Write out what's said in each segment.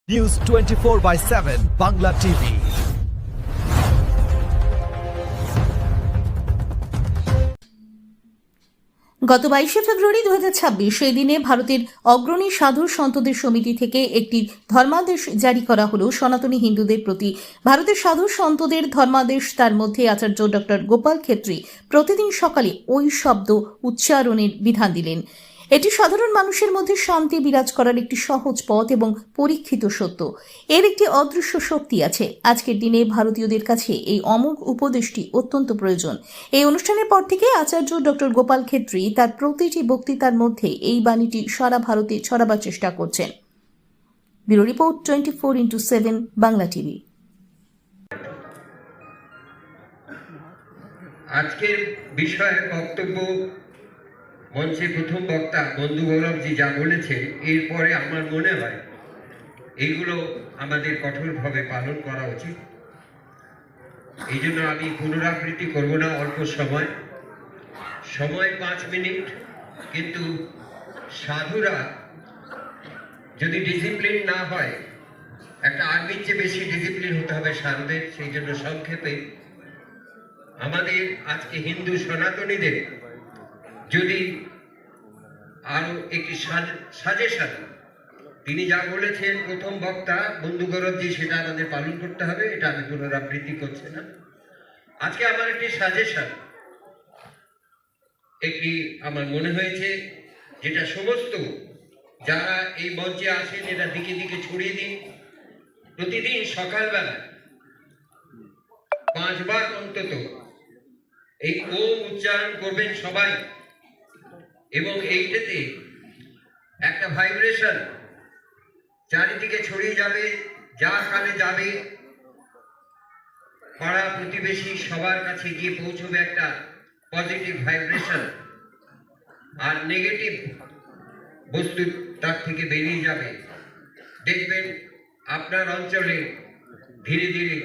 News 24/7 Bangla TV. গত 22শে ফেব্রুয়ারি 2026 সেই দিনে ভারতের অগ্রণী সাধু সন্তদের সমিতি থেকে একটি ধর্মাদেশ জারি করা হলো সনাতনী হিন্দুদের প্রতি। ভারতের সাধু সন্তদের ধর্মাদেশ, তার মধ্যে আচার্য ডক্টর গোপাল খেত্রী প্রতিদিন সকালে ওই শব্দ উচ্চারণের বিধান দিলেন। এটি সাধারণ মানুষের মধ্যে শান্তি বিরাজ করার একটি সহজ পথ এবং পরীক্ষিত সত্য। এর একটি অদৃশ্য শক্তি আছে। আজকের দিনে ভারতীয়দের কাছে এই অমোঘ উপদেশটি অত্যন্ত প্রয়োজন। এই অনুষ্ঠানের পর থেকে আচার্য ডক্টর গোপাল খেত্রী তার প্রতিটি বক্তৃতার মধ্যে এই বাণীটি সারা ভারতে ছড়াবার চেষ্টা করছেন। Bureau report 24/7 Bangla TV. আজকের বিষয়ে বক্তব্য মঞ্চে প্রথম বক্তা বন্ধু গৌরবজি যা বলেছেন, এরপরে আমার মনে হয় এইগুলো আমাদের কঠোরভাবে পালন করা উচিত। এই জন্য আমি পুনরাবৃত্তি করব না। অল্প সময় 5 মিনিট, কিন্তু সাধুরা যদি ডিসিপ্লিন না হয়, একটা আর্মির চেয়ে বেশি ডিসিপ্লিন হতে হবে সাধুদের। সেই জন্য সংক্ষেপে আমাদের আজকে হিন্দু সনাতনীদের যদি আরো একটি সাজেশন, তিনি যা বলেছেন প্রথম বক্তা বন্ধু গৌরবজি, সেটা আমাদের পালন করতে হবে। এটা আমি পুনরাবৃত্তি করছি না। আজকে আমার একটি সাজেশন, একটি আমার মনে হয়েছে, যেটা সমস্ত যারা এই মঞ্চে আসেন এটা দিকে দিকে ছড়িয়ে দিন। প্রতিদিন সকালবেলা 5 বার অন্তত এই ওম উচ্চারণ করবেন সবাই, এবং এইটাতে একটা ভাইব্রেশন চারিদিকে ছড়িয়ে যাবে, যার কানে যাবে পাড়া প্রতিবেশী সবার কাছে গিয়ে পৌঁছবে একটা পজিটিভ ভাইব্রেশন, আর নেগেটিভ বস্তু তার থেকে বেরিয়ে যাবে। দেখবেন আপনার অঞ্চলে ধীরে ধীরে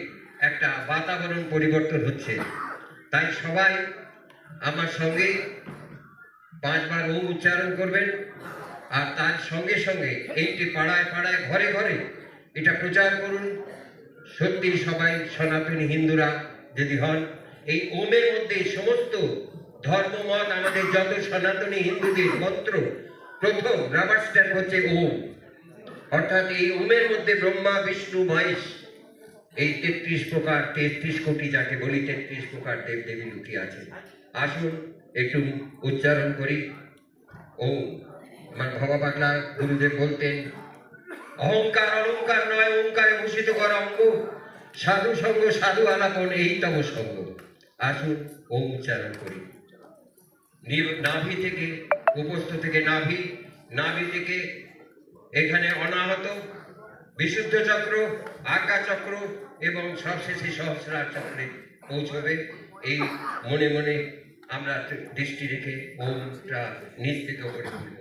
একটা বাতাবরণ পরিবর্তন হচ্ছে। তাই সবাই আমার সঙ্গে 5 বার ওম উচ্চারণ করবেন, আর তার সঙ্গে সঙ্গে এইটি পাড়ায় পাড়ায় ঘরে ঘরে এটা প্রচার করুন। সত্যি সবাই সনাতনী হিন্দুরা যদি হন, এই ওমের মধ্যে সমস্ত ধর্মমত, আমাদের যত সনাতনী হিন্দুদের মন্ত্র, প্রথম রাবার স্ট্যাম্প হচ্ছে ওম। অর্থাৎ এই ওমের মধ্যে ব্রহ্মা বিষ্ণু মহেশ, এই 33 প্রকার, 33 কোটি যাকে বলি, 33 প্রকার দেব দেবী লুকিয়ে আছে। আসুন একটু উচ্চারণ করি ওম। আমার ভবা পাগলা গুরুদেব বলতেন, অহংকার অলঙ্কার নয়, ওঙ্কারে ভূষিত করা অঙ্গ, সাধু সঙ্গ সাধু আলাপন এই তব সঙ্গ। আসুন ওম উচ্চারণ করি। নাভি থেকে, উপস্থ থেকে নাভি, নাভি থেকে এখানে অনাহত, বিশুদ্ধ চক্র, আজ্ঞা চক্র এবং সবশেষে সহস্রার চক্রে পৌঁছবে। এই মনে মনে আমরা দৃষ্টি রেখে ওমটা নিচ থেকে উপরে তুলব।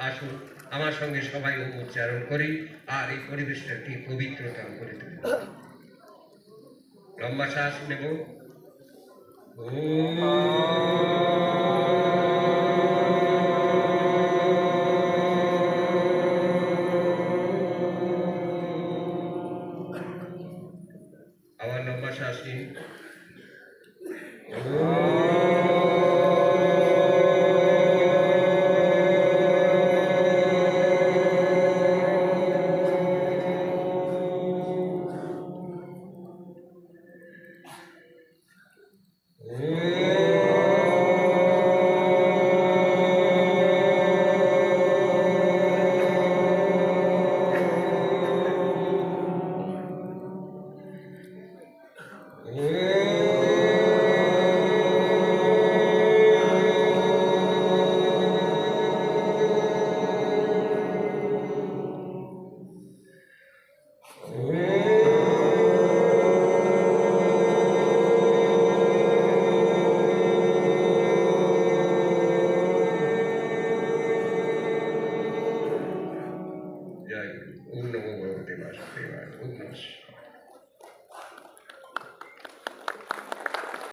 আসুন আমার সঙ্গে সবাই ওম উচ্চারণ করি, আর এই পরিবেশটাকে পবিত্রতা করে তুলব। লম্বা শ্বাস নেব। আবার লম্বা শ্বাস নিন।